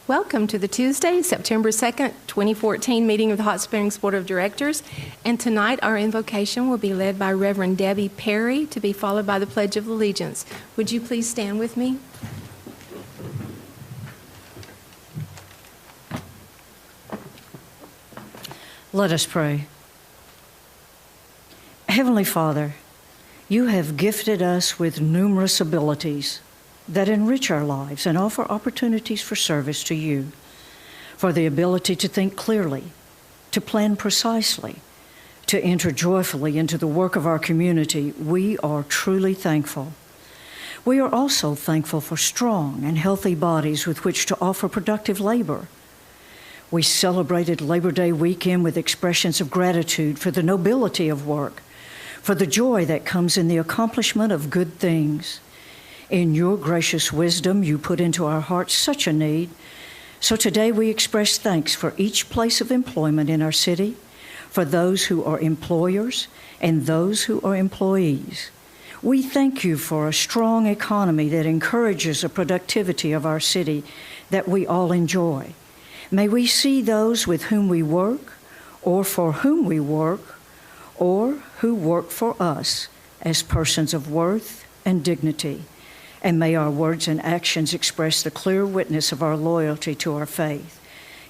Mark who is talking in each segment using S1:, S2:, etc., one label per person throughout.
S1: Welcome to the Tuesday, September 2nd, 2014 meeting of the Hot Springs Board of Directors. And tonight our invocation will be led by Reverend Debbie Perry, to be followed by the Pledge of Allegiance. Would you please stand with me?
S2: Let us pray. Heavenly Father, you have gifted us with numerous abilities that enrich our lives and offer opportunities for service to you, for the ability to think clearly, to plan precisely, to enter joyfully into the work of our community. We are truly thankful. We are also thankful for strong and healthy bodies with which to offer productive labor. We celebrated Labor Day weekend with expressions of gratitude for the nobility of work, for the joy that comes in the accomplishment of good things. In your gracious wisdom, you put into our hearts such a need. So today we express thanks for each place of employment in our city, for those who are employers and those who are employees. We thank you for a strong economy that encourages the productivity of our city that we all enjoy. May we see those with whom we work, or for whom we work, or who work for us as persons of worth and dignity. And may our words and actions express the clear witness of our loyalty to our faith.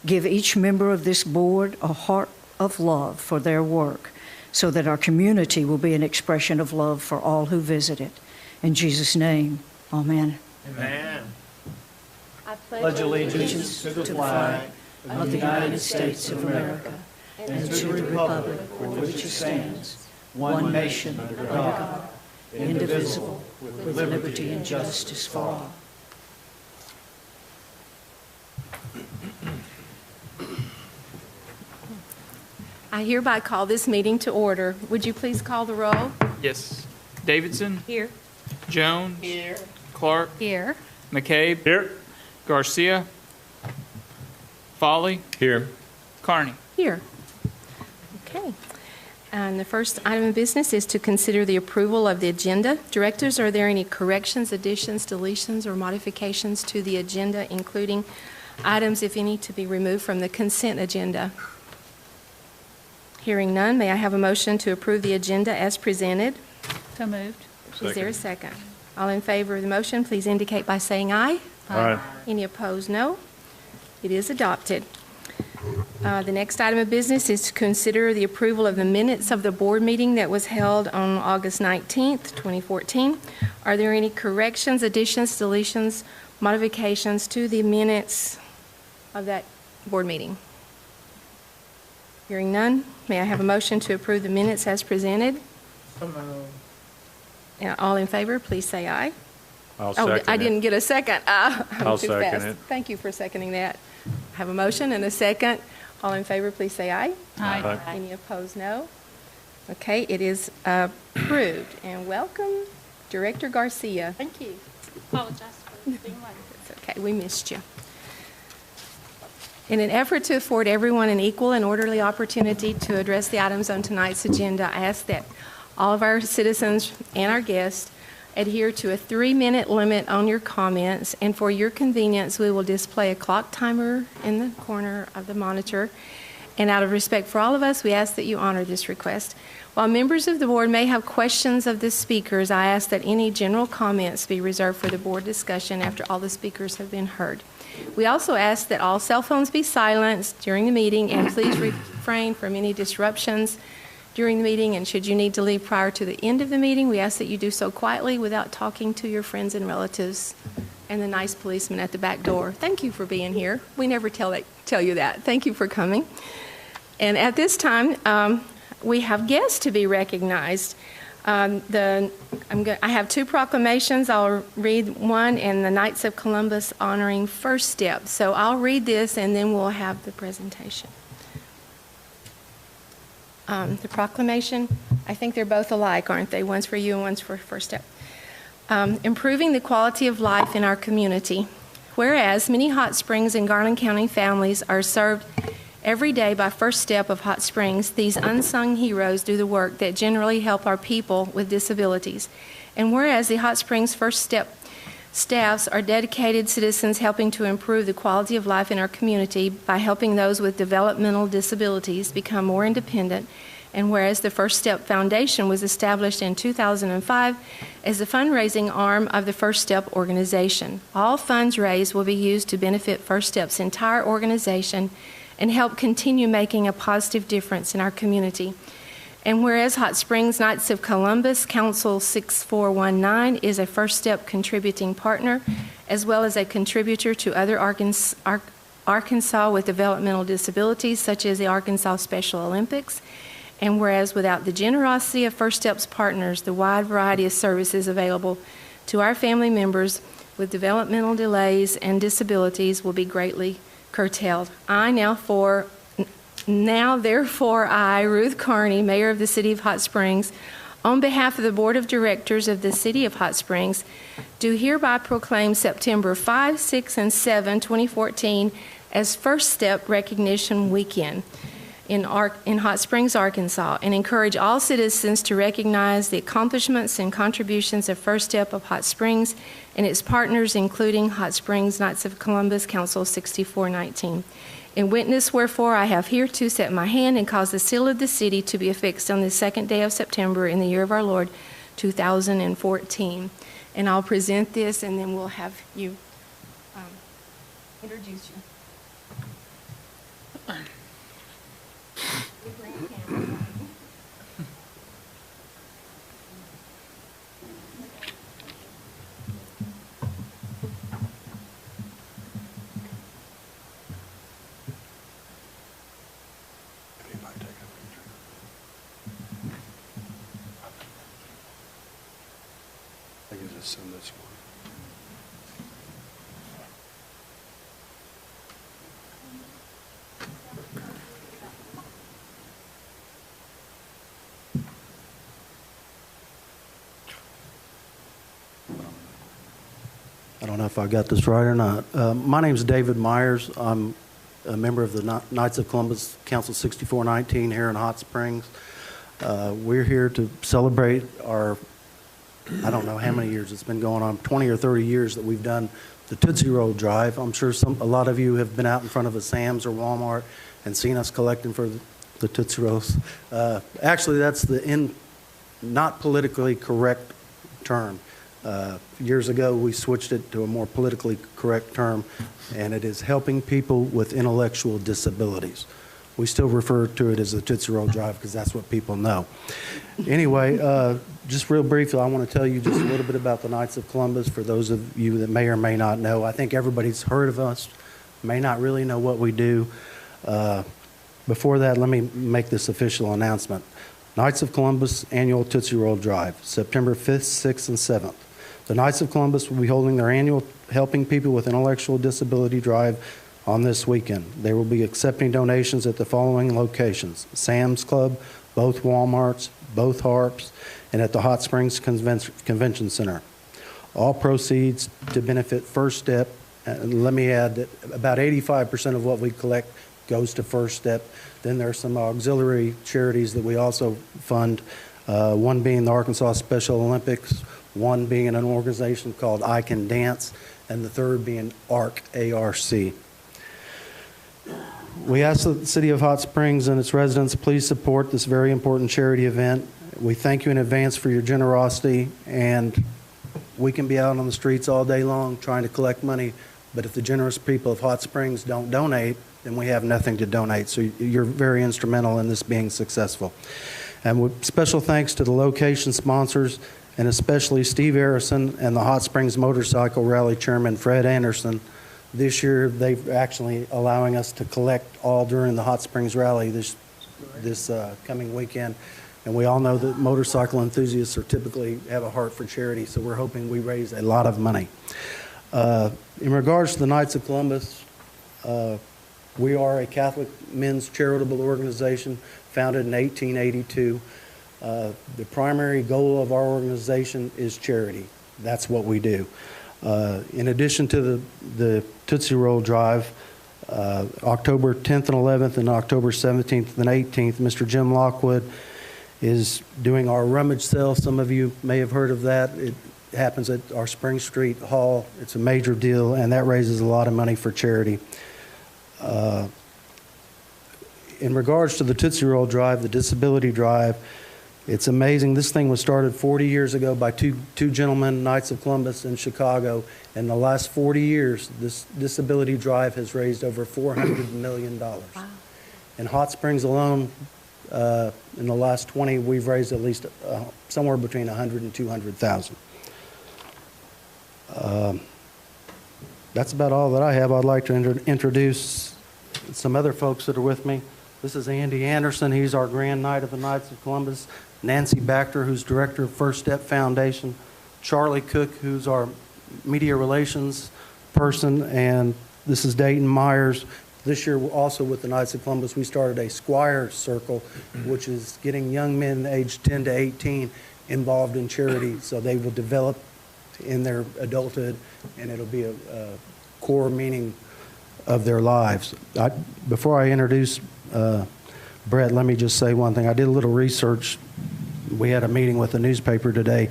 S2: Give each member of this board a heart of love for their work, so that our community will be an expression of love for all who visit it. In Jesus' name, amen.
S3: Amen.
S1: I
S3: Pledge allegiance to the flag of the United States of America and to the republic for which it stands, one nation under God, indivisible, with liberty and justice for all.
S1: I hereby call this meeting to order. Would you please call the roll?
S4: Yes. Davidson.
S1: Here.
S4: Jones.
S3: Here.
S4: Clark.
S1: Here.
S4: McCabe.
S3: Here.
S4: Garcia. Foley.
S3: Here.
S4: Carney.
S1: Here. Okay. And the first item of business is to consider the approval of the agenda. Directors, are there any corrections, additions, deletions, or modifications to the agenda, including items, if any, to be removed from the consent agenda? Hearing none, may I have a motion to approve the agenda as presented?
S5: So moved.
S1: Is there a second? All in favor of the motion, please indicate by saying aye.
S3: Aye.
S1: Any opposed, no. It is adopted. The next item of business is to consider the approval of the minutes of the board meeting that was held on August 19th, 2014. Are there any corrections, additions, deletions, modifications to the minutes of that board meeting? Hearing none, may I have a motion to approve the minutes as presented? All in favor, please say aye.
S3: I'll second
S1: I
S3: it.
S1: didn't get a second.
S3: I'll
S1: Too
S3: second
S1: fast.
S3: it.
S1: Thank you for seconding that. Have a motion and a second. All in favor, please say aye.
S3: Aye.
S1: Any opposed, no. Okay, it is approved. And welcome, Director Garcia.
S5: Thank you. Apologize for being late.
S1: It's okay, we missed you. In an effort to afford everyone an equal and orderly opportunity to address the items on tonight's agenda, I ask that all of our citizens and our guests adhere to a 3-minute limit on your comments, and for your convenience, we will display a clock timer in the corner of the monitor. And out of respect for all of us, we ask that you honor this request. While members of the board may have questions of the speakers, I ask that any general comments be reserved for the board discussion after all the speakers have been heard. We also ask that all cell phones be silenced during the meeting, and please refrain from any disruptions during the meeting. And should you need to leave prior to the end of the meeting, we ask that you do so quietly without talking to your friends and relatives and the nice policeman at the back door. Thank you for being here. We never tell you that. Thank you for coming. And at this time, we have guests to be recognized. I have 2 proclamations. I'll read one, and the Knights of Columbus honoring First Step. So I'll read this, and then we'll have the presentation. The proclamation, I think they're both alike, aren't they? One's for you and one's for First Step. Improving the quality of life in our community. Whereas many Hot Springs and Garland County families are served every day by First Step of Hot Springs, these unsung heroes do the work that generally help our people with disabilities. And whereas the Hot Springs First Step staffs are dedicated citizens helping to improve the quality of life in our community by helping those with developmental disabilities become more independent. And whereas the First Step Foundation was established in 2005 as the fundraising arm of the First Step organization, all funds raised will be used to benefit First Step's entire organization and help continue making a positive difference in our community. And whereas Hot Springs Knights of Columbus Council 6419 is a First Step contributing partner, as well as a contributor to other Arkansas with developmental disabilities, such as the Arkansas Special Olympics. And whereas without the generosity of First Step's partners, the wide variety of services available to our family members with developmental delays and disabilities will be greatly curtailed. Now, therefore, I, Ruth Carney, Mayor of the City of Hot Springs, on behalf of the Board of Directors of the City of Hot Springs, do hereby proclaim September 5, 6, and 7, 2014 as First Step Recognition Weekend in Hot Springs, Arkansas, and encourage all citizens to recognize the accomplishments and contributions of First Step of Hot Springs and its partners, including Hot Springs Knights of Columbus Council 6419. In witness wherefore I have hereto set my hand and caused the seal of the city to be affixed on the 2nd day of September in the year of our Lord, 2014. And I'll present this, and then we'll have you introduce you.
S6: I can just send this one. I don't know if I got this right or not. My name is David Myers. I'm a member of the Knights of Columbus Council 6419 here in Hot Springs. We're here to celebrate our, I don't know how many years it's been going on, 20 or 30 years that we've done the Tootsie Roll Drive. I'm sure a lot of you have been out in front of a Sam's or Walmart and seen us collecting for the Tootsie Rolls. Actually, that's the not politically correct term. Years ago, we switched it to a more politically correct term, and it is helping people with intellectual disabilities. We still refer to it as the Tootsie Roll Drive because that's what people know. Anyway, just real briefly, I want to tell you just a little bit about the Knights of Columbus for those of you that may or may not know. I think everybody's heard of us, may not really know what we do. Before that, let me make this official announcement. Knights of Columbus Annual Tootsie Roll Drive, September 5th, 6th, and 7th. The Knights of Columbus will be holding their annual Helping People with Intellectual Disability Drive on this weekend. They will be accepting donations at the following locations: Sam's Club, both Walmarts, both Harps, and at the Hot Springs Convention Center. All proceeds to benefit First Step. And let me add that about 85% of what we collect goes to First Step. Then there are some auxiliary charities that we also fund, one being the Arkansas Special Olympics, one being an organization called I Can Dance, and the third being ARC, A-R-C. We ask the City of Hot Springs and its residents please support this very important charity event. We thank you in advance for your generosity, and we can be out on the streets all day long trying to collect money, but if the generous people of Hot Springs don't donate, then we have nothing to donate. So you're very instrumental in this being successful. And with special thanks to the location sponsors, and especially Steve Harrison and the Hot Springs Motorcycle Rally Chairman Fred Anderson. This year, they're actually allowing us to collect all during the Hot Springs Rally this coming weekend. And we all know that motorcycle enthusiasts typically have a heart for charity, so we're hoping we raise a lot of money. In regards to the Knights of Columbus, we are a Catholic men's charitable organization founded in 1882. The primary goal of our organization is charity. That's what we do. In addition to the Tootsie Roll Drive, October 10th and 11th and October 17th and 18th, Mr. Jim Lockwood is doing our rummage sale. Some of you may have heard of that. happens at our Spring Street Hall. It's a major deal, and that raises a lot of money for charity. In regards to the Tootsie Roll Drive, the Disability Drive, it's amazing. This thing was started 40 years ago by two gentlemen, Knights of Columbus in Chicago. In the last 40 years, this Disability Drive has raised over $400 million. Wow. In Hot Springs alone, in the last 20, we've raised at least somewhere between 100 and 200,000. That's about all that I have. I'd like to introduce some other folks that are with me. This is Andy Anderson. He's our Grand Knight of the Knights of Columbus. Nancy Baxter, who's director of First Step Foundation. Charlie Cook, who's our media relations person. And this is Dayton Myers. This year, also with the Knights of Columbus, we started a Squire Circle, which is getting young men aged 10 to 18 involved in charity, so they will develop in their adulthood, and it'll be a core meaning of their lives. Before I introduce Brett, let me just say one thing. I did a little research. We had a meeting with the newspaper today.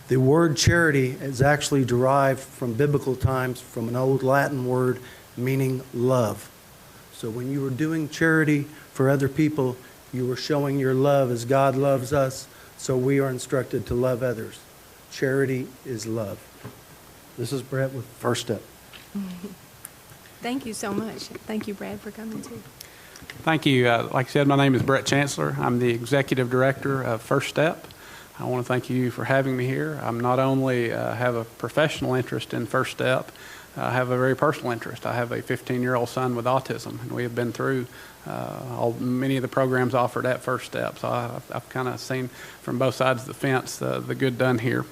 S6: The word charity is actually derived from biblical times, from an old Latin word meaning love. So when you were doing charity for other people, you were showing your love as God loves us, so we are instructed to love others. Charity is love. This is Brett with First Step.
S1: Thank you so much. Thank you, Brad, for coming too.
S7: Thank you. Like I said, my name is Brett Chancellor. I'm the Executive Director of First Step. I want to thank you for having me here. I'm not only have a professional interest in First Step, I have a very personal interest. I have a 15-year-old son with autism, and we have been through many of the programs offered at First Step. So I've kind of seen from both sides of the fence the good done here.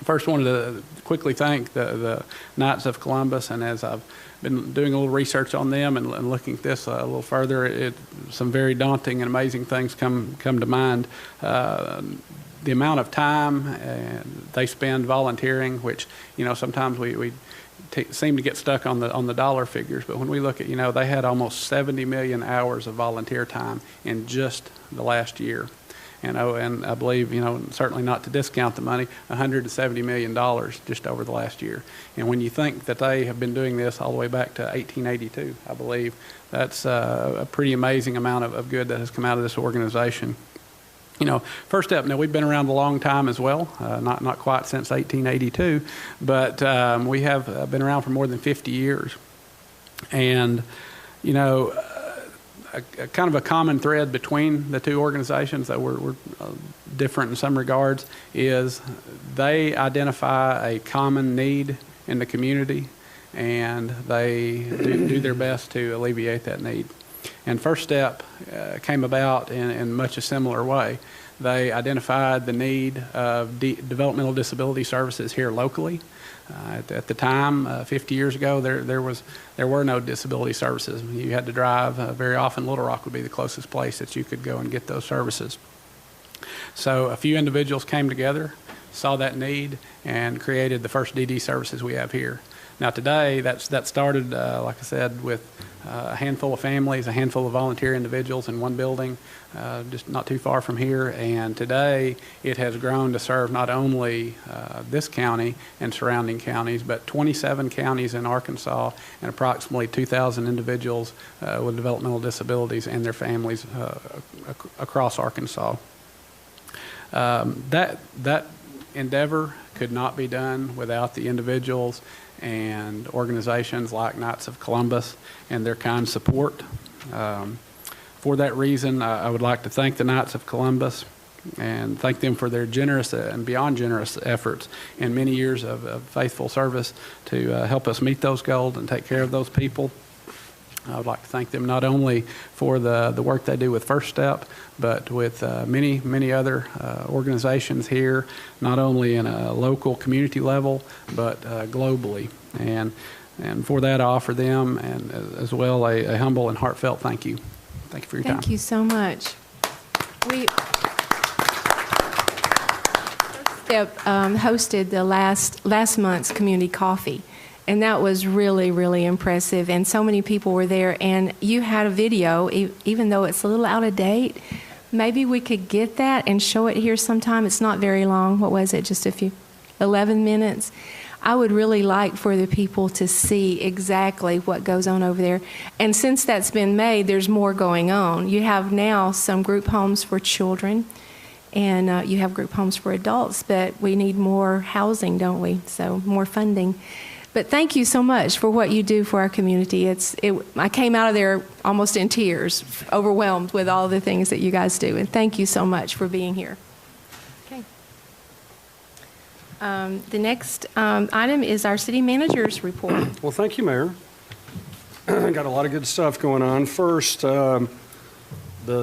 S7: First, wanted to quickly thank the Knights of Columbus, and as I've been doing a little research on them and looking at this a little further, some very daunting and amazing things come to mind. The amount of time they spend volunteering, which sometimes we seem to get stuck on the dollar figures, but when we look at they had almost 70 million hours of volunteer time in just the last year. And I believe, certainly not to discount the money, $170 million just over the last year. And when you think that they have been doing this all the way back to 1882, I believe, that's a pretty amazing amount of good that has come out of this organization. First Step, now we've been around a long time as well, not quite since 1882, but we have been around for more than 50 years. And, a kind of a common thread between the two organizations that were different in some regards is they identify a common need in the community, and they do their best to alleviate that need. And First Step came about in much a similar way. They identified the need of developmental disability services here locally. At the time, 50 years ago, there were no disability services. You had to drive. Very often, Little Rock would be the closest place that you could go and get those services. So a few individuals came together, saw that need, and created the first DD services we have here. Now today, that started, like I said, with a handful of families, a handful of volunteer individuals in one building, just not too far from here. And today, it has grown to serve not only this county and surrounding counties, but 27 counties in Arkansas and approximately 2,000 individuals with developmental disabilities and their families across Arkansas. That endeavor could not be done without the individuals and organizations like Knights of Columbus and their kind support. For that reason, I would like to thank the Knights of Columbus and thank them for their generous and beyond generous efforts and many years of faithful service to help us meet those goals and take care of those people. I would like to thank them not only for the work they do with First Step, but with many other organizations here, not only in a local community level, but globally. And for that, I offer them and as well a humble and heartfelt thank you. Thank you for your time.
S1: Thank you so much. First Step hosted the last month's community coffee. And that was really, really impressive. And so many people were there. And you had a video, even though it's a little out of date. Maybe we could get that and show it here sometime. It's not very long. What was it? Just a few? 11 minutes. I would really like for the people to see exactly what goes on over there. And since that's been made, there's more going on. You have now some group homes for children, and you have group homes for adults, but we need more housing, don't we? So more funding. But thank you so much for what you do for our community. I came out of there almost in tears, overwhelmed with all the things that you guys do. And thank you so much for being here. Okay. The next item is our city manager's report.
S8: Well, thank you, Mayor. Got a lot of good stuff going on. First, the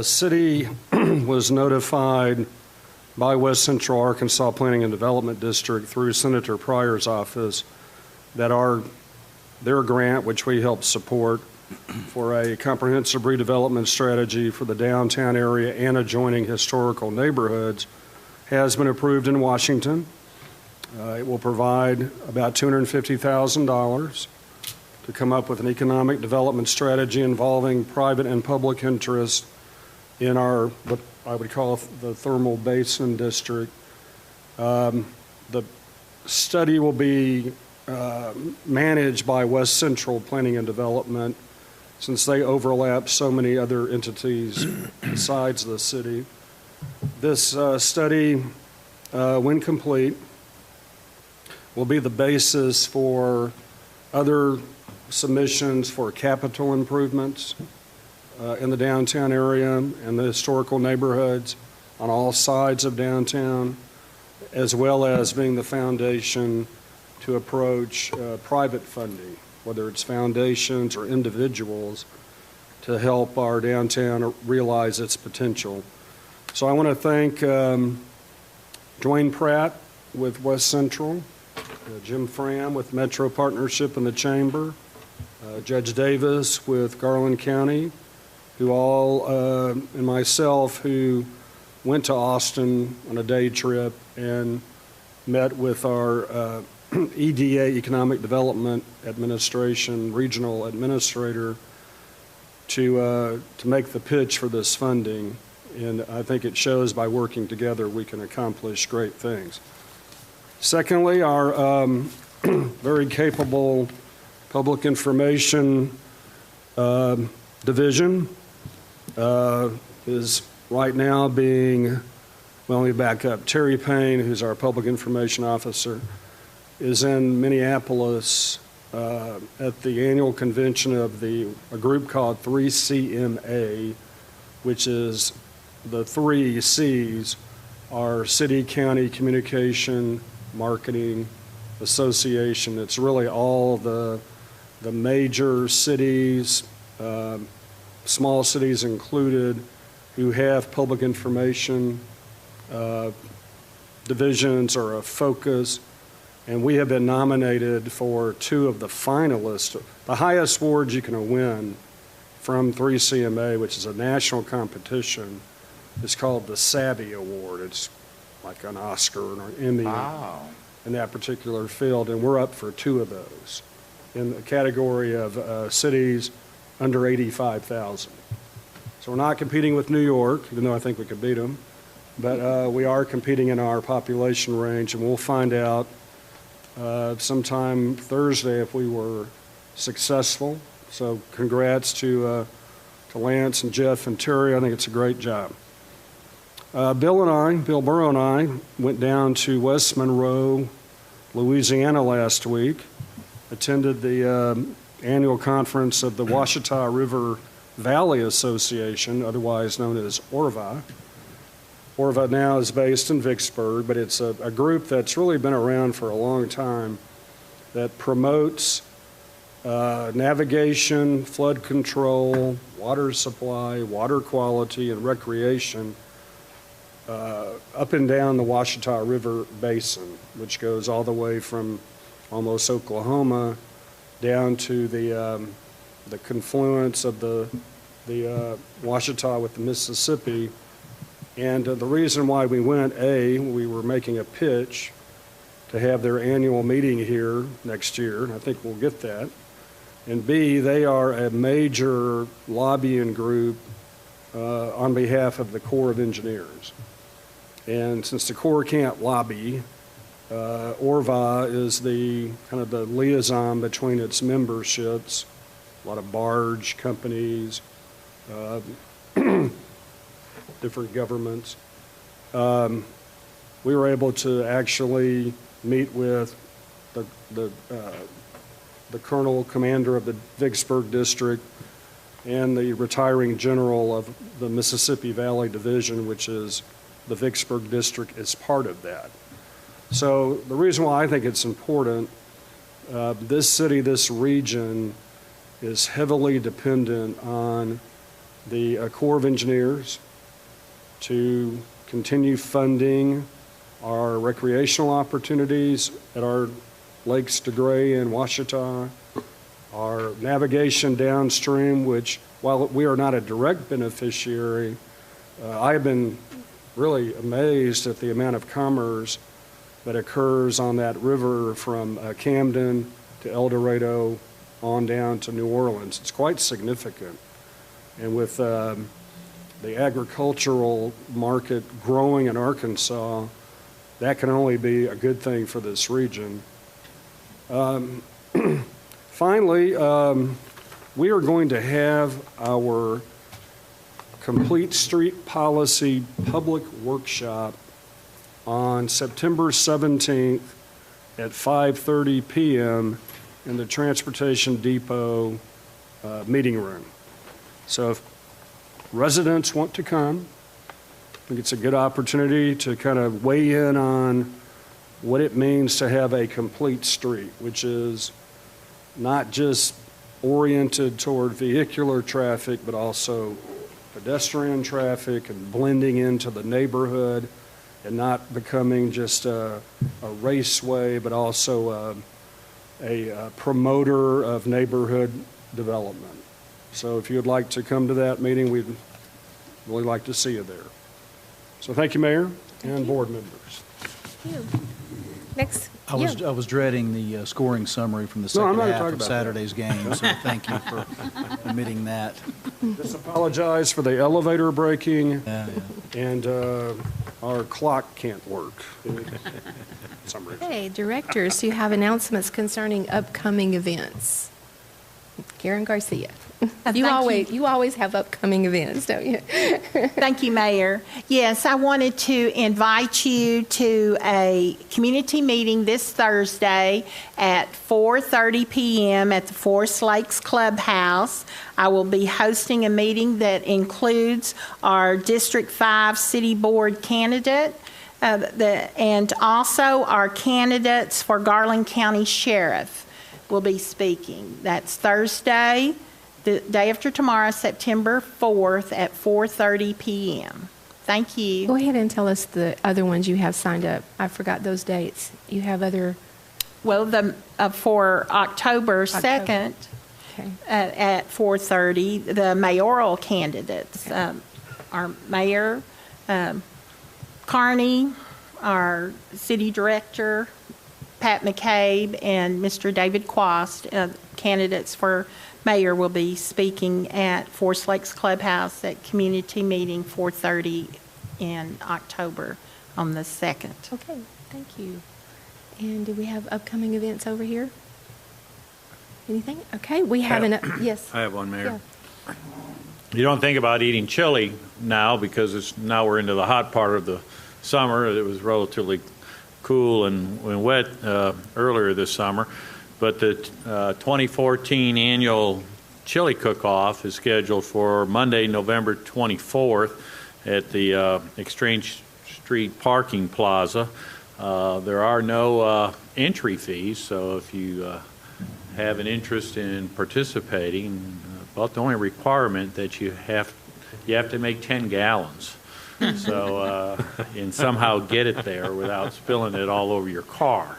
S8: city was notified by West Central Arkansas Planning and Development District through Senator Pryor's office that their grant, which we helped support for a comprehensive redevelopment strategy for the downtown area and adjoining historical neighborhoods, has been approved in Washington. It will provide about $250,000 to come up with an economic development strategy involving private and public interest in what I would call the Thermal Basin District. The study will be managed by West Central Planning and Development, since they overlap so many other entities besides the city. This study, when complete, will be the basis for other submissions for capital improvements in the downtown area and the historical neighborhoods on all sides of downtown, as well as being the foundation to approach private funding, whether it's foundations or individuals, to help our downtown realize its potential. So I want to thank Dwayne Pratt with West Central, Jim Fram with Metro Partnership and the Chamber, Judge Davis with Garland County, who all, and myself, who went to Austin on a day trip and met with our EDA, Economic Development Administration, regional administrator, to make the pitch for this funding. And I think it shows by working together we can accomplish great things. Secondly, our very capable public information division is right now being, well, let me back up. Terry Payne, who's our public information officer, is in Minneapolis at the annual convention of a group called 3CMA, which is the 3 C's are City, County, Communication, Marketing Association. It's really all the major cities, small cities included, who have public information divisions or a focus. And we have been nominated for 2 of the finalists. The highest awards you can win from 3CMA, which is a national competition, is called the Savvy Award. It's like an Oscar or an Emmy in that particular field, and we're up for 2 of those in the category of cities under 85,000. So we're not competing with New York, even though I think we could beat them, but we are competing in our population range, and we'll find out sometime Thursday if we were successful. So congrats to Lance and Jeff and Terry. I think it's a great job. Bill Burrow and I went down to West Monroe, Louisiana last week, attended the annual conference of the Ouachita River Valley Association, otherwise known as ORVA. ORVA now is based in Vicksburg, but it's a group that's really been around for a long time that promotes navigation, flood control, water supply, water quality, and recreation up and down the Ouachita River Basin, which goes all the way from almost Oklahoma down to the confluence of the Ouachita with the Mississippi. And the reason why we went, we were making a pitch to have their annual meeting here next year. I think we'll get that. And B, they are a major lobbying group on behalf of the Corps of Engineers. And since the Corps can't lobby, Orva is the kind of the liaison between its memberships, a lot of barge companies, different governments. We were able to actually meet with the colonel commander of the Vicksburg district and the retiring general of the Mississippi Valley Division, which is the Vicksburg district, is part of that. So the reason why I think it's important, this city, this region is heavily dependent on the Corps of Engineers to continue funding our recreational opportunities at our Lakes DeGray and Ouachita, our navigation downstream, which while we are not a direct beneficiary, I've been really amazed at the amount of commerce that occurs on that river from Camden to El Dorado on down to New Orleans. It's quite significant. And with the agricultural market growing in Arkansas, that can only be a good thing for this region. Finally, we are going to have our Complete Street Policy Public Workshop on September 17th at 5:30 p.m. in the Transportation Depot meeting room. So if residents want to come, I think it's a good opportunity to kind of weigh in on what it means to have a complete street, which is not just oriented toward vehicular traffic, but also pedestrian traffic and blending into the neighborhood and not becoming just a raceway, but also a promoter of neighborhood development. So if you'd like to come to that meeting, we'd really like to see you there. So thank you, Mayor and board members.
S1: Thank you. Next.
S3: I was dreading the scoring summary from the
S8: No, I'm
S3: second
S8: not
S3: half
S8: talking
S3: of
S8: about
S3: Saturday's game, so thank you for omitting that.
S8: Just apologize for the elevator breaking,
S3: Yeah.
S8: and our clock can't work for some reason.
S1: Hey, directors, you have announcements concerning upcoming events. Karen Garcia.
S9: Thank
S1: You always have upcoming events, don't you?
S9: Thank you, Mayor. Yes, I wanted to invite you to a community meeting this Thursday at 4:30 p.m. at the Forest Lakes Clubhouse. I will be hosting a meeting that includes our District 5 City Board candidate and also our candidates for Garland County Sheriff will be speaking. That's Thursday, the day after tomorrow, September 4th at 4:30 p.m. Thank you.
S1: Go ahead and tell us the other ones you have signed up. I forgot those dates. You have other.
S9: Well, for October 2nd
S1: Okay.
S9: at 4:30, the mayoral candidates, our mayor, Carney, our city director, Pat McCabe, and Mr. David Quast, candidates for mayor, will be speaking at Forest Lakes Clubhouse at community meeting 4:30 in October on the 2nd.
S1: Okay, thank you. And do we have upcoming events over here? Anything? Okay, we have yes.
S10: I have one, Mayor.
S1: Yeah.
S10: You don't think about eating chili now because now we're into the hot part of the summer. It was relatively cool and wet earlier this summer. But the 2014 annual chili cook-off is scheduled for Monday, November 24th at the Exchange Street Parking Plaza. There are no entry fees, so if you have an interest in participating, about the only requirement that you have to make 10 gallons. So, and somehow get it there without spilling it all over your car.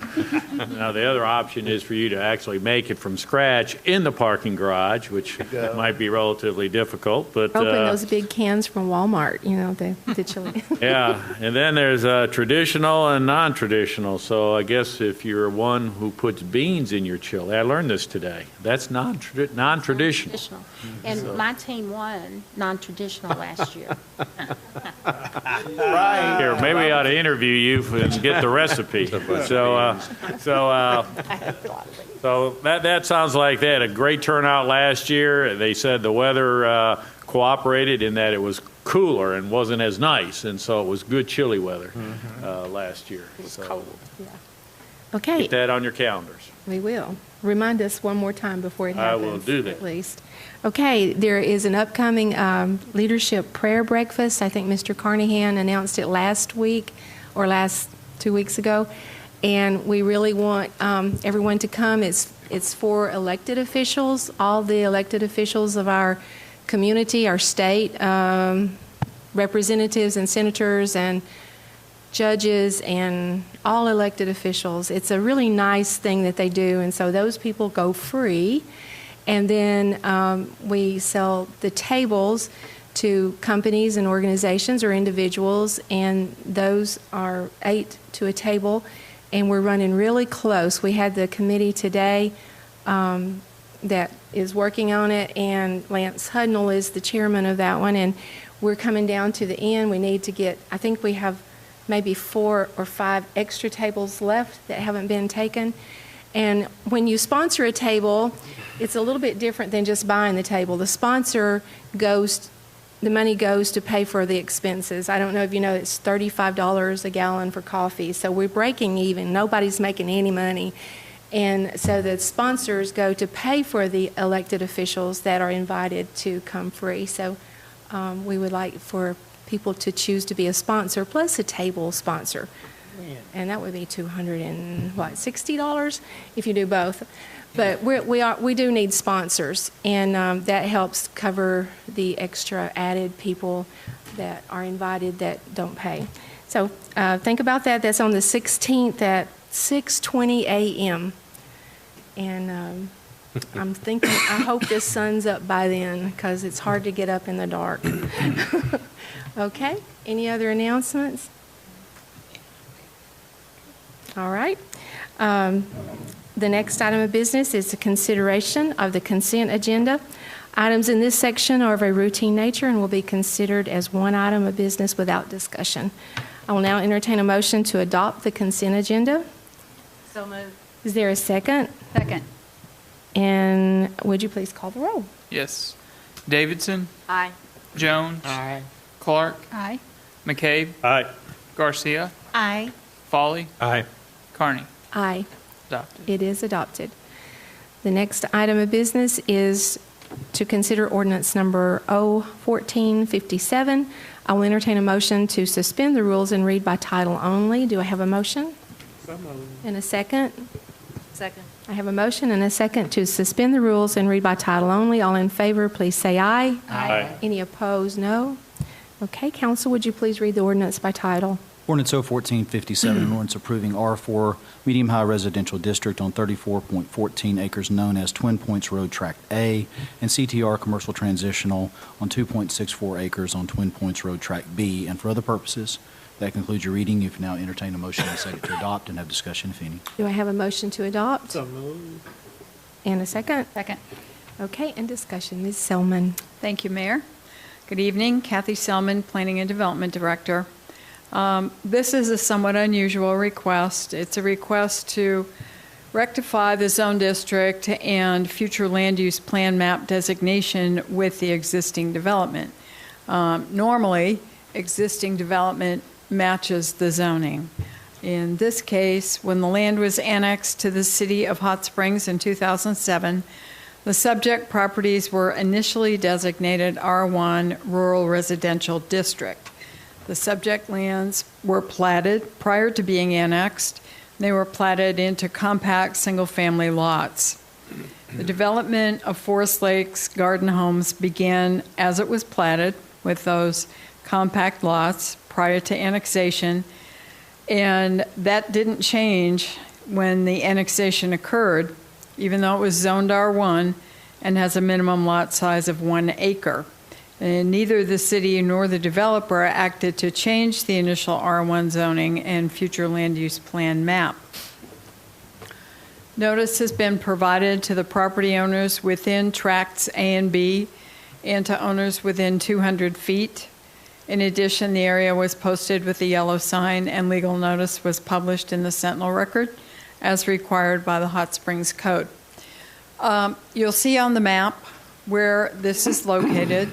S10: Now, the other option is for you to actually make it from scratch in the parking garage, which might be relatively difficult. But
S1: Open those big cans from Walmart, you know, the chili.
S10: yeah, and then there's traditional and non-traditional. So I guess if you're one who puts beans in your chili, I learned this today. That's non-traditional.
S9: Non-traditional. And my team won non-traditional last year.
S3: Right.
S10: Here, maybe we ought to interview you and get the recipe. So that sounds like they had a great turnout last year. They said the weather cooperated in that it was cooler and wasn't as nice, and so it was good chilly weather last year. It was cold.
S1: Yeah. Okay.
S10: Get that on your calendars.
S1: We will. Remind us one more time before it
S10: I
S1: happens.
S10: will do that.
S1: At least. Okay, there is an upcoming leadership prayer breakfast. I think Mr. Carnahan announced it last week or 2 weeks ago. And we really want everyone to come. It's for elected officials, all the elected officials of our community, our state, representatives and senators and judges and all elected officials. It's a really nice thing that they do, and so those people go free. And then we sell the tables to companies and organizations or individuals, and those are 8 to a table, and we're running really close. We had the committee today that is working on it, and Lance Hudnall is the chairman of that one, and we're coming down to the end. We need to get, I think we have maybe 4 or 5 extra tables left that haven't been taken. And when you sponsor a table, it's a little bit different than just buying the table. The sponsor the money goes to pay for the expenses. I don't know if you know, it's $35 a gallon for coffee. So we're breaking even. Nobody's making any money. And so the sponsors go to pay for the elected officials that are invited to come free. So we would like for people to choose to be a sponsor plus a table sponsor. And that would be $260 if you do both. But we do need sponsors, and that helps cover the extra added people that are invited that don't pay. So think about that. That's on the 16th at 6:20 a.m. And I'm thinking, I hope the sun's up by then because it's hard to get up in the dark. Okay, any other announcements? All right. The next item of business is the consideration of the consent agenda. Items in this section are of a routine nature and will be considered as one item of business without discussion. I will now entertain a motion to adopt the consent agenda.
S5: So moved.
S1: Is there a second?
S5: Second.
S1: And would you please call the roll?
S4: Yes. Davidson,
S5: Aye.
S4: Jones,
S3: Aye.
S4: Clark,
S5: Aye.
S4: McCabe,
S10: Aye.
S4: Garcia,
S9: Aye.
S4: Foley,
S10: Aye.
S4: Carney.
S1: Aye.
S4: Adopted.
S1: It is adopted. The next item of business is to consider ordinance number 01457. I will entertain a motion to suspend the rules and read by title only. Do I have a motion? And a second?
S5: Second.
S1: I have a motion and a second to suspend the rules and read by title only. All in favor, please say aye.
S10: Aye.
S1: Any opposed, no. Okay, council, would you please read the ordinance by title?
S11: Ordinance 01457, an ordinance approving R4 medium-high residential district on 34.14 acres known as Twin Points Road Tract A and CTR commercial transitional on 2.64 acres on Twin Points Road Tract B and for other purposes. That concludes your reading. You can now entertain a motion and second to adopt and have discussion if any.
S1: Do I have a motion to adopt?
S3: So moved.
S1: And a second?
S5: Second.
S1: Okay, and discussion. Ms. Selman.
S12: Thank you, Mayor. Good evening. Kathy Selman, Planning and Development Director. This is a somewhat unusual request. It's a request to rectify the zone district and future land use plan map designation with the existing development. Normally, existing development matches the zoning. In this case, when the land was annexed to the city of Hot Springs in 2007, the subject properties were initially designated R1 Rural Residential District. The subject lands were platted prior to being annexed. They were platted into compact single-family lots. The development of Forest Lakes Garden Homes began as it was platted with those compact lots prior to annexation, and that didn't change when the annexation occurred, even though it was zoned R1 and has a minimum lot size of 1 acre. And neither the city nor the developer acted to change the initial R1 zoning and future land use plan map. Notice has been provided to the property owners within tracts A and B and to owners within 200 feet. In addition, the area was posted with a yellow sign and legal notice was published in the Sentinel Record as required by the Hot Springs Code. You'll see on the map where this is located.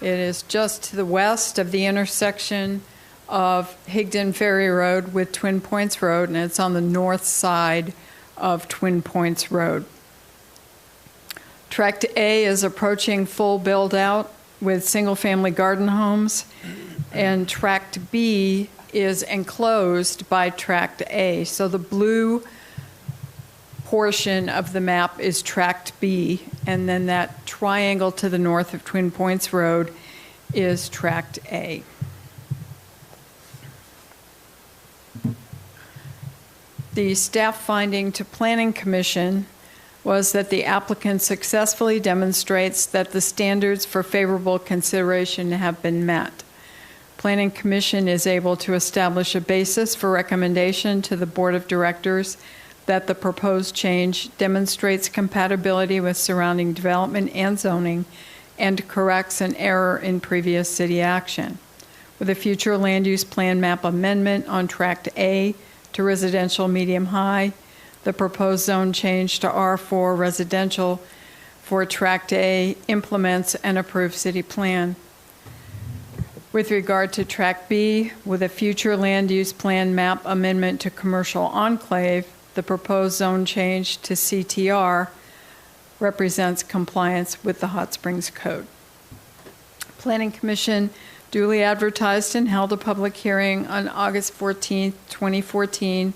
S12: It is just to the west of the intersection of Higdon Ferry Road with Twin Points Road, and it's on the north side of Twin Points Road. Tract A is approaching full build-out with single-family garden homes, and Tract B is enclosed by Tract A. So the blue portion of the map is Tract B, and then that triangle to the north of Twin Points Road is Tract A. The staff finding to Planning Commission was that the applicant successfully demonstrates that the standards for favorable consideration have been met. Planning Commission is able to establish a basis for recommendation to the Board of Directors that the proposed change demonstrates compatibility with surrounding development and zoning and corrects an error in previous city action. With a future land use plan map amendment on Tract A to residential medium high, the proposed zone change to R4 residential for Tract A implements an approved city plan. With regard to Tract B, with a future land use plan map amendment to commercial enclave, the proposed zone change to CTR represents compliance with the Hot Springs Code. Planning Commission duly advertised and held a public hearing on August 14, 2014,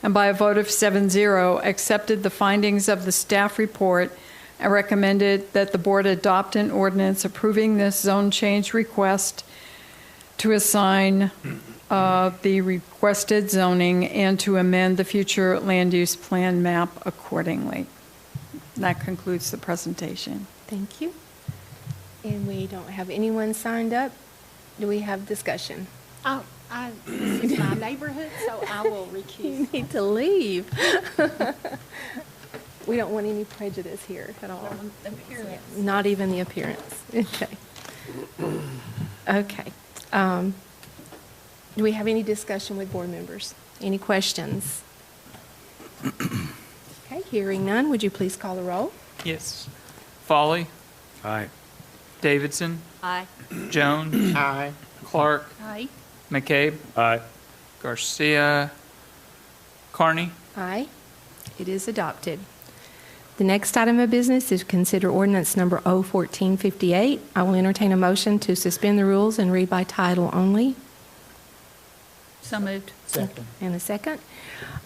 S12: and by a vote of 7-0, accepted the findings of the staff report and recommended that the board adopt an ordinance approving this zone change request to assign the requested zoning and to amend the future land use plan map accordingly. That concludes the presentation.
S1: Thank you. And we don't have anyone signed up. Do we have discussion?
S9: Oh, this is my neighborhood, so I will recuse.
S1: You need to leave. We don't want any prejudice here at all.
S9: Appearance.
S1: Not even the appearance. Okay. Okay. Do we have any discussion with board members? Any questions? Okay, hearing none, would you please call the roll?
S4: Yes. Foley,
S8: Aye.
S4: Davidson,
S5: Aye.
S4: Jones.
S3: Aye.
S4: Clark,
S9: Aye.
S4: McCabe,
S8: Aye.
S4: Garcia, Carney.
S1: Aye. It is adopted. The next item of business is consider ordinance number 01458. I will entertain a motion to suspend the rules and read by title only.
S5: So moved.
S3: Second.
S1: And a second.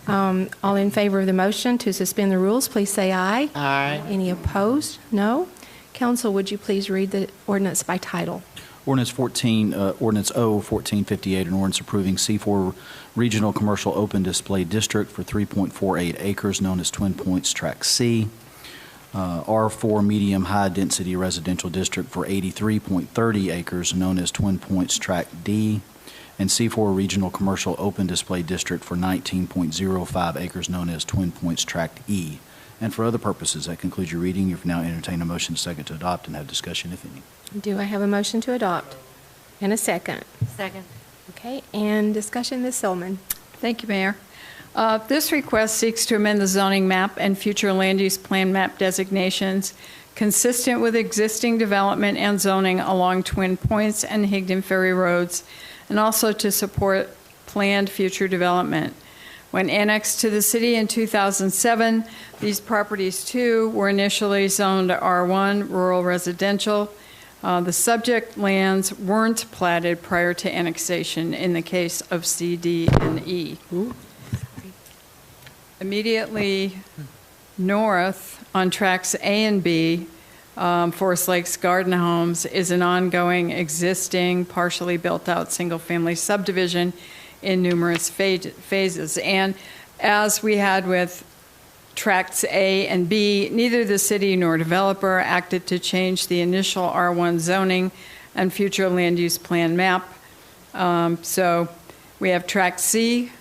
S1: All in favor of the motion to suspend the rules, please say aye.
S3: Aye.
S1: Any opposed? No. Council, would you please read the ordinance by title?
S11: Ordinance 01458, an ordinance approving C4 Regional Commercial Open Display District for 3.48 acres known as Twin Points Tract C. R4 Medium High Density Residential District for 83.30 acres known as Twin Points Tract D. And C4 Regional Commercial Open Display District for 19.05 acres known as Twin Points Tract E. And for other purposes, that concludes your reading. You've now entertained a motion second to adopt and have discussion, if any.
S1: Do I have a motion to adopt? And a second.
S5: Second.
S1: Okay, and discussion, Ms. Silman.
S12: Thank you, Mayor. This request seeks to amend the zoning map and future land use plan map designations consistent with existing development and zoning along Twin Points and Higdon Ferry Roads, and also to support planned future development. When annexed to the city in 2007, these properties too were initially zoned R1 rural residential. The subject lands weren't platted prior to annexation in the case of C, D, and E. Immediately north on tracks A and B, Forest Lakes Garden Homes is an ongoing, existing, partially built-out single-family subdivision in numerous phases. And as we had with Tracts A and B, neither the city nor developer acted to change the initial R1 zoning and future land use plan map. So we have Tract C,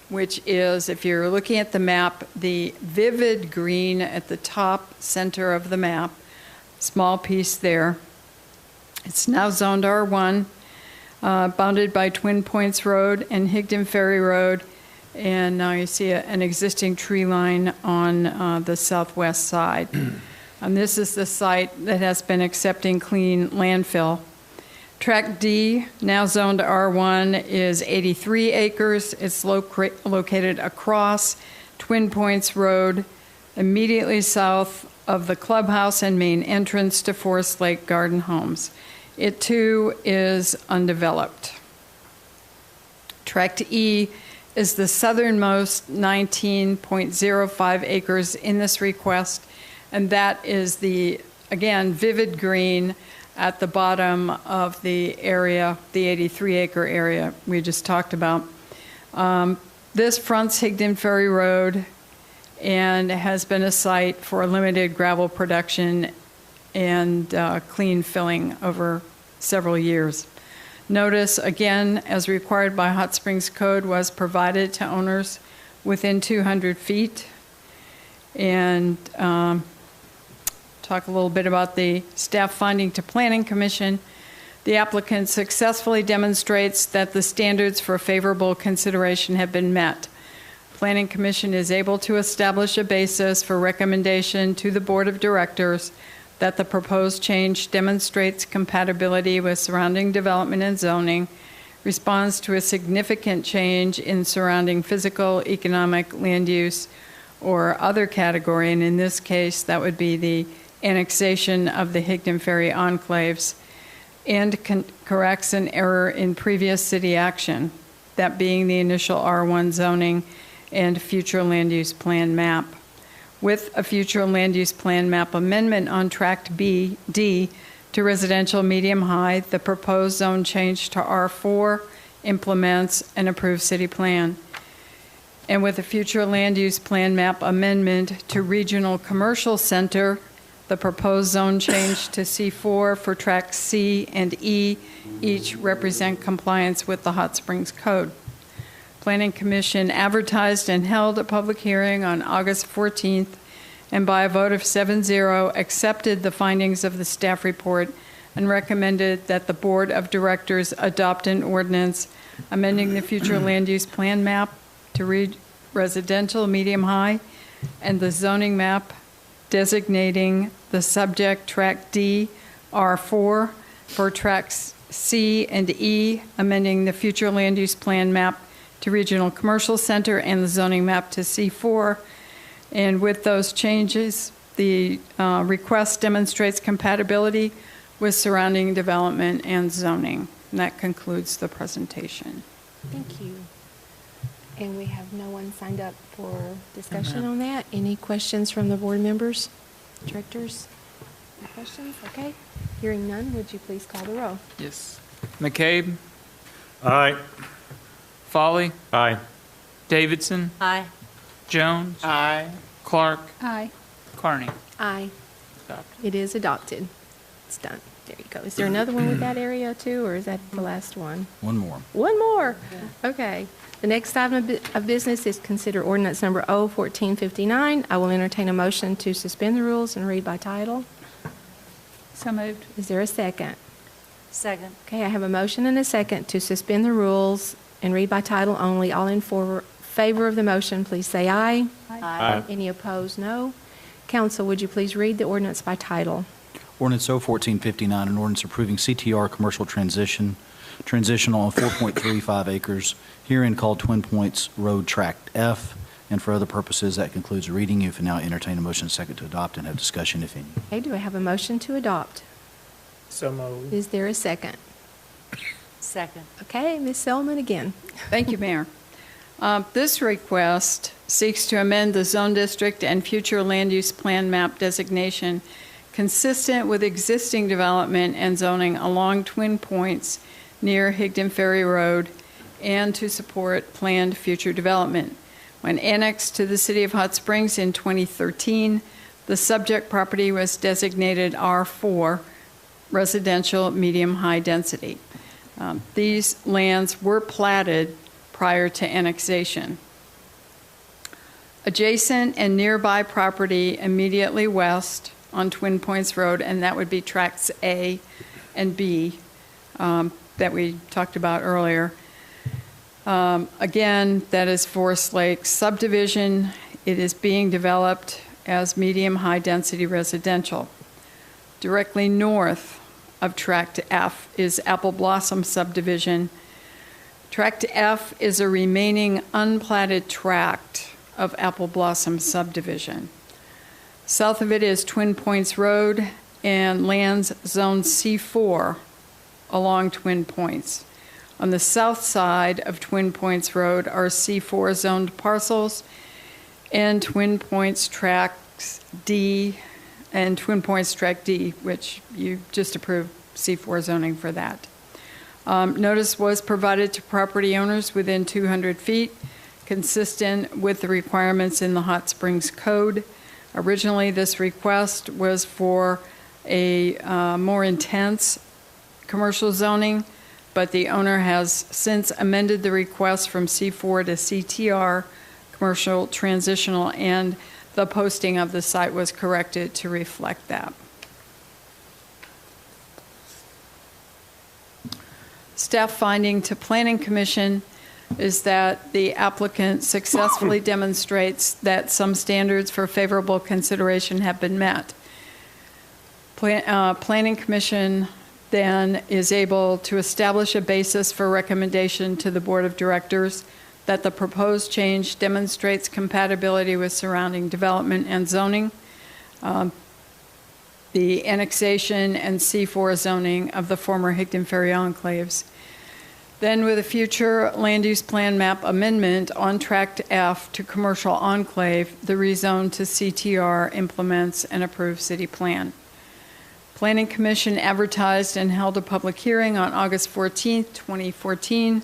S12: which is, if you're looking at the map, the vivid green at the top center of the map, small piece there. It's now zoned R1. bounded by Twin Points Road and Higdon Ferry Road. And now you see an existing tree line on the southwest side. And this is the site that has been accepting clean landfill. Tract D, now zoned R1, is 83 acres. It's located across Twin Points Road, immediately south of the clubhouse and main entrance to Forest Lake Garden Homes. It too is undeveloped. Tract E is the southernmost 19.05 acres in this request, and that is the, again, vivid green at the bottom of the area, the 83-acre area we just talked about. This fronts Higdon Ferry Road and has been a site for limited gravel production and clean filling over several years. Notice, again, as required by Hot Springs Code, was provided to owners within 200 feet. And talk a little bit about the staff finding to Planning Commission. The applicant successfully demonstrates that the standards for favorable consideration have been met. Planning Commission is able to establish a basis for recommendation to the Board of Directors that the proposed change demonstrates compatibility with surrounding development and zoning, responds to a significant change in surrounding physical, economic, land use, or other category, and in this case, that would be the annexation of the Higdon Ferry enclaves, and corrects an error in previous city action, that being the initial R1 zoning and future land use plan map. With a future land use plan map amendment on Tract D to residential medium high, the proposed zone change to R4 implements an approved city plan. And with a future land use plan map amendment to regional commercial center, the proposed zone change to C4 for Tract C and E each represent compliance with the Hot Springs Code. Planning Commission advertised and held a public hearing on August 14th, and by a vote of 7-0 accepted the findings of the staff report and recommended that the Board of Directors adopt an ordinance amending the future land use plan map to read residential medium high and the zoning map designating the subject Tract D R4 for Tracts C and E, amending the future land use plan map to regional commercial center and the zoning map to C4. And with those changes, the request demonstrates compatibility with surrounding development and zoning. And that concludes the presentation.
S1: Thank you. And we have no one signed up for discussion on that. Any questions from the board members, directors? Any questions? Okay. Hearing none, would you please call the roll?
S4: Yes. McCabe,
S10: Aye.
S4: Foley,
S10: Aye.
S4: Davidson,
S5: Aye.
S4: Jones,
S5: Aye.
S4: Clark,
S5: Aye.
S4: Carney.
S1: Aye.
S4: Adopted.
S1: It is adopted. It's done. There you go. Is there another one with that area too, or is that the last one?
S11: One more.
S1: One more. Okay. The next item of business is consider ordinance number O-1459. I will entertain a motion to suspend the rules and read by title.
S5: So moved.
S1: Is there a second?
S5: Second.
S1: Okay, I have a motion and a second to suspend the rules and read by title only. All in favor of the motion, please say aye.
S10: Aye.
S1: Any opposed, no. Council, would you please read the ordinance by title?
S11: Ordinance O-1459, an ordinance approving CTR commercial transitional on 4.35 acres, herein called Twin Points Road Tract F, and for other purposes, that concludes the reading. You can now entertain a motion second to adopt and have discussion, if any.
S1: Okay, do I have a motion to adopt?
S3: So moved.
S1: Is there a second?
S5: Second.
S1: Okay, Ms. Selman again.
S12: Thank you, Mayor. This request seeks to amend the zone district and future land use plan map designation consistent with existing development and zoning along Twin Points near Higdon Ferry Road and to support planned future development. When annexed to the City of Hot Springs in 2013, the subject property was designated R4, residential medium-high density. These lands were platted prior to annexation. Adjacent and nearby property immediately west on Twin Points Road, and that would be Tracts A and B, that we talked about earlier. Again, that is Forest Lakes subdivision. It is being developed as medium-high density residential. Directly north of Tract F is Apple Blossom subdivision. Tract F is a remaining unplatted tract of Apple Blossom subdivision. South of it is Twin Points Road and lands zone C4 along Twin Points. On the south side of Twin Points Road are C4 zoned parcels and Twin Points Tracts D and Twin Points Tract D, which you just approved C4 zoning for that. Notice was provided to property owners within 200 feet, consistent with the requirements in the Hot Springs Code. Originally, this request was for a more intense commercial zoning, but the owner has since amended the request from C4 to CTR, commercial transitional, and the posting of the site was corrected to reflect that. Staff finding to Planning Commission is that the applicant successfully demonstrates that some standards for favorable consideration have been met. Planning Commission then is able to establish a basis for recommendation to the Board of Directors that the proposed change demonstrates compatibility with surrounding development and zoning, the annexation and C4 zoning of the former Higdon Ferry enclaves. Then with a future land use plan map amendment on Tract F to commercial enclave, the rezone to CTR implements an approved city plan. Planning Commission advertised and held a public hearing on August 14, 2014.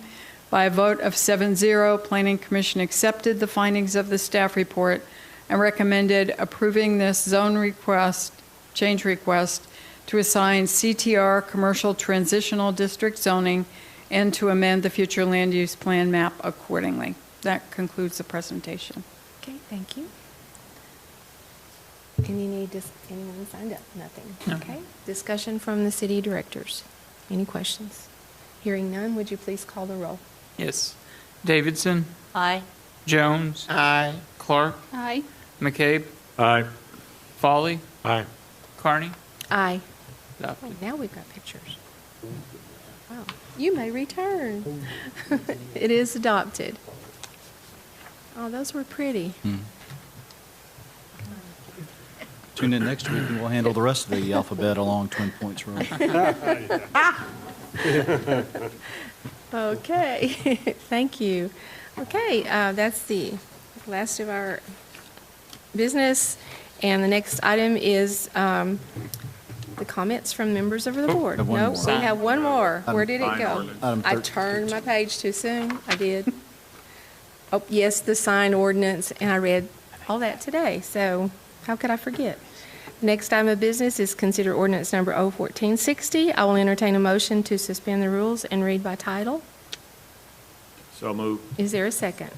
S12: By a vote of 7-0, Planning Commission accepted the findings of the staff report and recommended approving this zone request, change request, to assign CTR commercial transitional district zoning and to amend the future land use plan map accordingly. That concludes the presentation.
S1: Okay, thank you. And you need anyone signed up? Nothing.
S4: No.
S1: Okay. Discussion from the city directors. Any questions? Hearing none, would you please call the roll?
S4: Yes. Davidson,
S5: Aye.
S4: Jones,
S3: Aye.
S4: Clark,
S5: Aye.
S4: McCabe,
S10: Aye.
S4: Foley,
S10: Aye.
S4: Carney.
S1: Aye.
S4: Adopted.
S1: Oh, now we've got pictures. Wow. You may return. It is adopted. Oh, those were pretty.
S11: Tune in next week and we'll handle the rest of the alphabet along Twin Points Road.
S1: Okay, thank you. Okay, that's the last of our business. And the next item is the comments from members of the board.
S11: have one
S1: No,
S11: more.
S1: we have one more. Where did it go?
S11: Item
S1: I
S11: 13.
S1: turned my page too soon. I did. Oh, yes, the sign ordinance, and I read all that today, so how could I forget? Next item of business is consider ordinance number 01460. I will entertain a motion to suspend the rules and read by title.
S10: So move.
S1: Is there a second?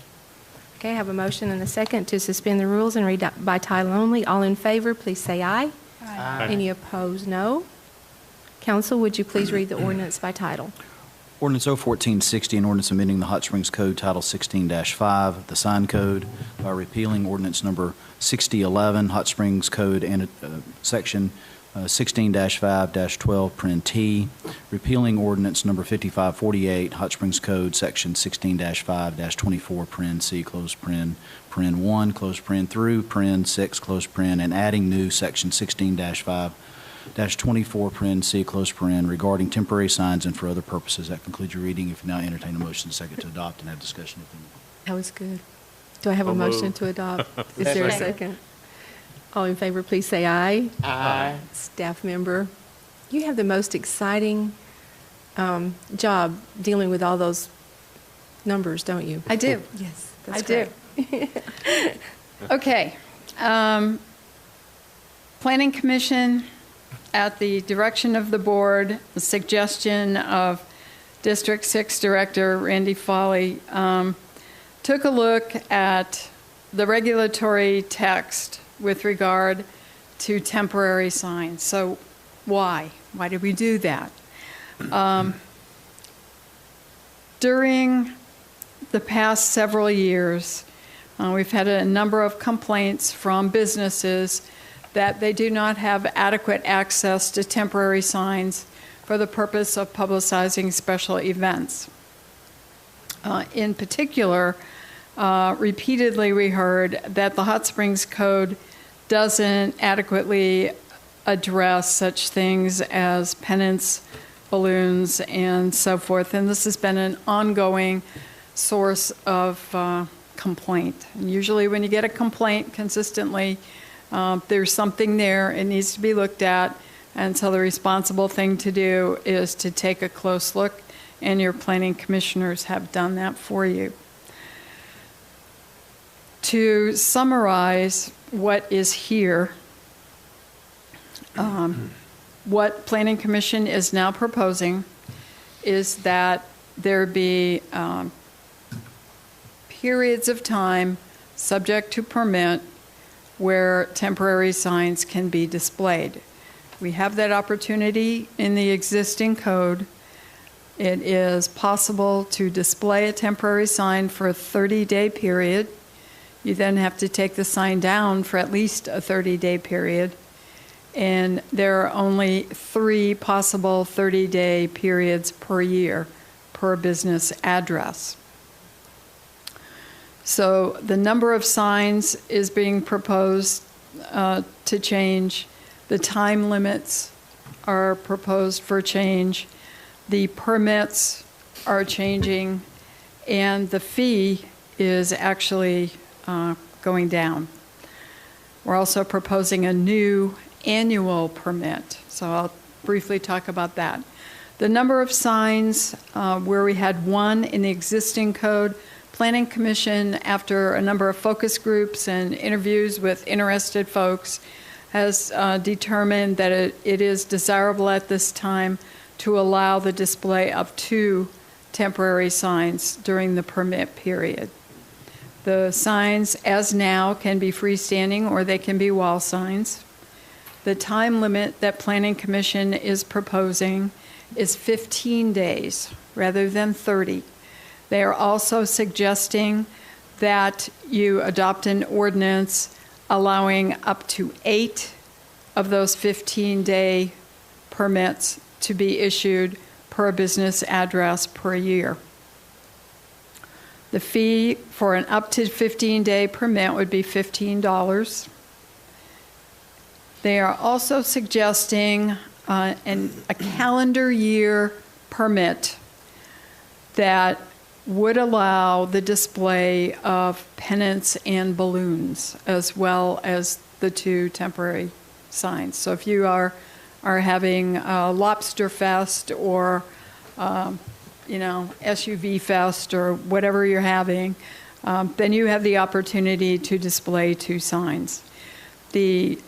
S1: Okay, I have a motion and a second to suspend the rules and read by title only. All in favor, please say aye.
S10: Aye.
S1: Any opposed, no. Council, would you please read the ordinance by title?
S11: Ordinance 01460, an ordinance amending the Hot Springs Code Title 16-5, the sign code, by repealing ordinance number 6011, Hot Springs Code and section 16-5-12, paren T, repealing ordinance number 5548, Hot Springs Code, section 16-5-24, paren C, close paren 1, close paren through paren 6, close paren, and adding new section 16-5-24, paren C, close paren, regarding temporary signs and for other purposes. That concludes your reading. If you now entertain a motion, second to adopt and have discussion.
S1: That was good. Do I have a
S10: So
S1: motion
S10: moved.
S1: to adopt? Is there a second? All in favor, please say aye.
S3: Aye.
S1: Staff member, you have the most exciting job dealing with all those numbers, don't you?
S12: I do.
S1: Yes,
S12: I
S1: that's
S12: do.
S1: great.
S12: Okay. Planning Commission, at the direction of the board, the suggestion of District 6 Director Randy Foley, took a look at the regulatory text with regard to temporary signs. So why? Why did we do that? During the past several years, we've had a number of complaints from businesses that they do not have adequate access to temporary signs for the purpose of publicizing special events. In particular, repeatedly we heard that the Hot Springs Code doesn't adequately address such things as pennants, balloons, and so forth. And this has been an ongoing source of complaint. And usually when you get a complaint consistently, there's something there, it needs to be looked at, and so the responsible thing to do is to take a close look, and your planning commissioners have done that for you. To summarize what is here, what Planning Commission is now proposing is that there be periods of time subject to permit where temporary signs can be displayed. We have that opportunity in the existing code. It is possible to display a temporary sign for a 30-day period. You then have to take the sign down for at least a 30-day period. And there are only 3 possible 30-day periods per year per business address. So the number of signs is being proposed to change. The time limits are proposed for change. The permits are changing, and the fee is actually going down. We're also proposing a new annual permit, so I'll briefly talk about that. The number of signs, where we had 1 in the existing code, Planning Commission, after a number of focus groups and interviews with interested folks, has determined that it is desirable at this time to allow the display of 2 temporary signs during the permit period. The signs, as now, can be freestanding or they can be wall signs. The time limit that Planning Commission is proposing is 15 days rather than 30. They are also suggesting that you adopt an ordinance allowing up to 8 of those 15-day permits to be issued per business address per year. The fee for an up to 15-day permit would be $15. They are also suggesting a calendar year permit that would allow the display of pennants and balloons as well as the 2 temporary signs. So if you are having a Lobster Fest or SUV Fest or whatever you're having, then you have the opportunity to display 2 signs. If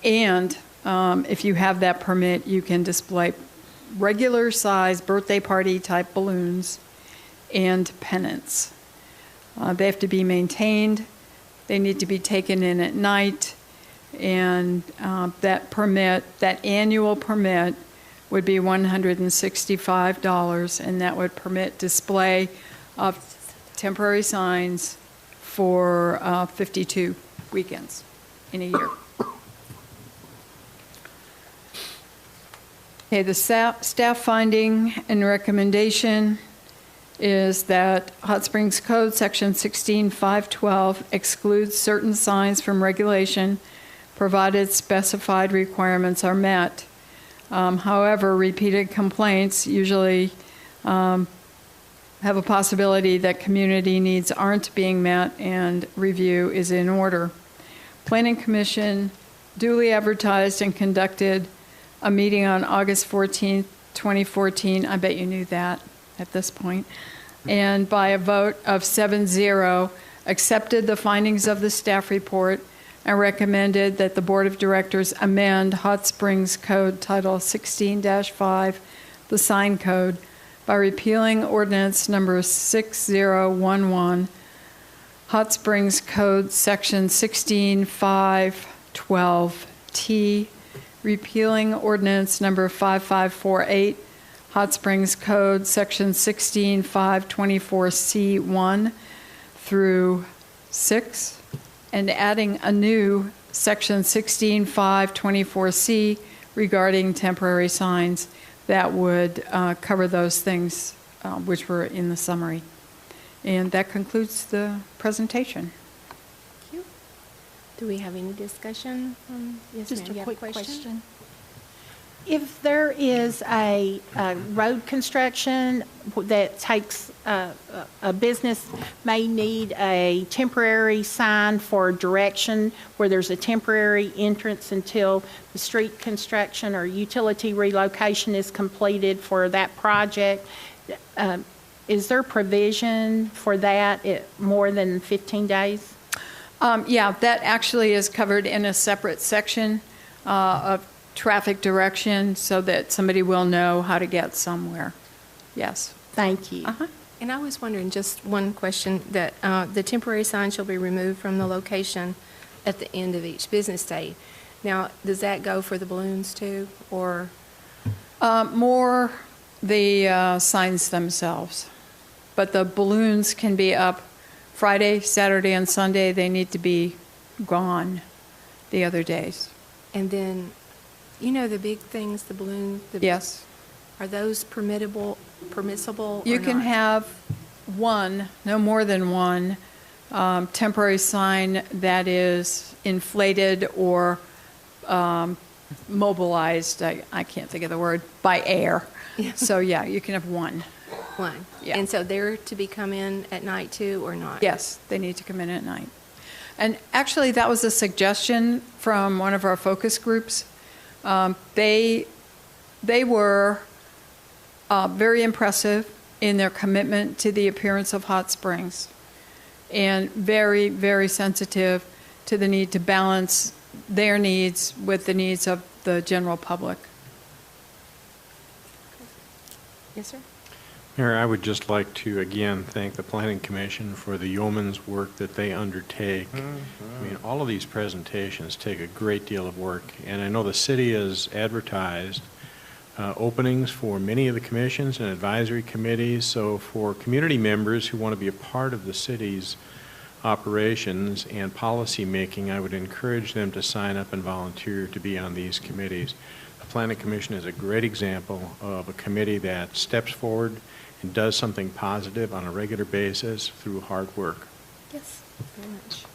S12: you have that permit, you can display regular size birthday party type balloons and pennants. They have to be maintained. They need to be taken in at night. And that annual permit would be $165, and that would permit display of temporary signs for 52 weekends in a year. Okay, the staff finding and recommendation is that Hot Springs Code Section 16.512 excludes certain signs from regulation provided specified requirements are met. However, repeated complaints usually have a possibility that community needs aren't being met and review is in order. Planning Commission duly advertised and conducted a meeting on August 14th, 2014. I bet you knew that at this point. And by a vote of 7-0, accepted the findings of the staff report and recommended that the Board of Directors amend Hot Springs Code Title 16-5, the sign code, by repealing ordinance number 6011, Hot Springs Code Section 16.512T, repealing ordinance number 5548, Hot Springs Code, Section 16524C1 through 6, and adding a new Section 16524C regarding temporary signs that would cover those things which were in the summary. And that concludes the presentation.
S1: Thank you. Do we have any discussion? Yes,
S9: Just
S1: ma'am. You
S9: a
S1: have
S9: quick question. If there is a road construction that takes, a business may need a temporary sign for direction where there's a temporary entrance until the street construction or utility relocation is completed for that project, is there provision for that more than 15 days?
S12: Yeah, that actually is covered in a separate section of traffic direction so that somebody will know how to get somewhere. Yes.
S9: Thank you.
S1: And I was wondering, just one question, that the temporary sign shall be removed from the location at the end of each business day. Now, does that go for the balloons too, or?
S12: More the signs themselves. But the balloons can be up Friday, Saturday, and Sunday. They need to be gone the other days.
S1: And then, you know, the big things, the balloon?
S12: Yes.
S1: Are those permissible or
S12: You can
S1: not?
S12: have one, no more than one, temporary sign that is inflated or mobilized, I can't think of the word, by air. So, yeah, you can have one.
S1: One.
S12: Yeah.
S1: And so they're to be come in at night too, or not?
S12: Yes, they need to come in at night. And actually, that was a suggestion from one of our focus groups. They were very impressive in their commitment to the appearance of Hot Springs, and very, very sensitive to the need to balance their needs with the needs of the general public.
S1: Yes, sir.
S13: Mayor, I would just like to again thank the Planning Commission for the yeoman's work that they undertake. I mean, all of these presentations take a great deal of work, and I know the city has advertised openings for many of the commissions and advisory committees, so for community members who want to be a part of the city's operations and policy making, I would encourage them to sign up and volunteer to be on these committees. The Planning Commission is a great example of a committee that steps forward and does something positive on a regular basis through hard work.
S1: Yes, very much.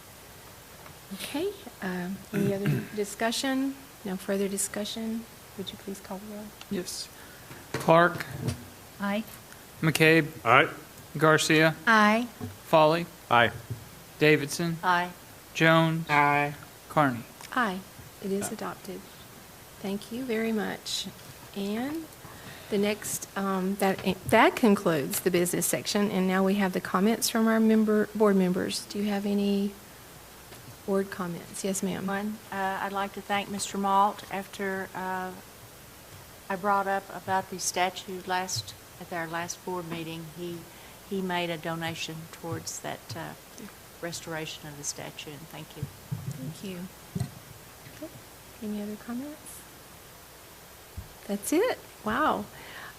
S1: Okay, any other discussion? No further discussion? Would you please call the roll?
S4: Yes. Clark,
S5: Aye.
S4: McCabe,
S10: Aye.
S4: Garcia,
S9: Aye.
S4: Folly,
S13: Aye.
S4: Davidson,
S5: Aye.
S4: Jones, Carney.
S1: Aye, it is adopted. Thank you very much. And the next, that concludes the business section, and now we have the comments from our board members. Do you have any board comments? Yes, ma'am.
S5: One, I'd like to thank Mr. Malt. After I brought up about the statue at our last board meeting, he made a donation towards that restoration of the statue, and thank you.
S1: Thank you. Okay. Any other comments? That's it. Wow.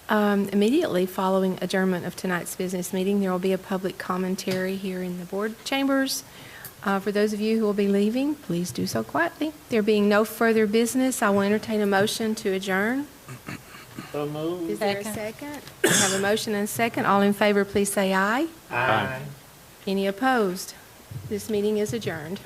S1: Immediately following adjournment of tonight's business meeting, there will be a public commentary here in the board chambers. For those of you who will be leaving, please do so quietly. There being no further business, I will entertain a motion to adjourn.
S10: So moved.
S1: Is there a second? We have a motion and a second. All in favor, please say aye.
S10: Aye.
S1: Any opposed? This meeting is adjourned.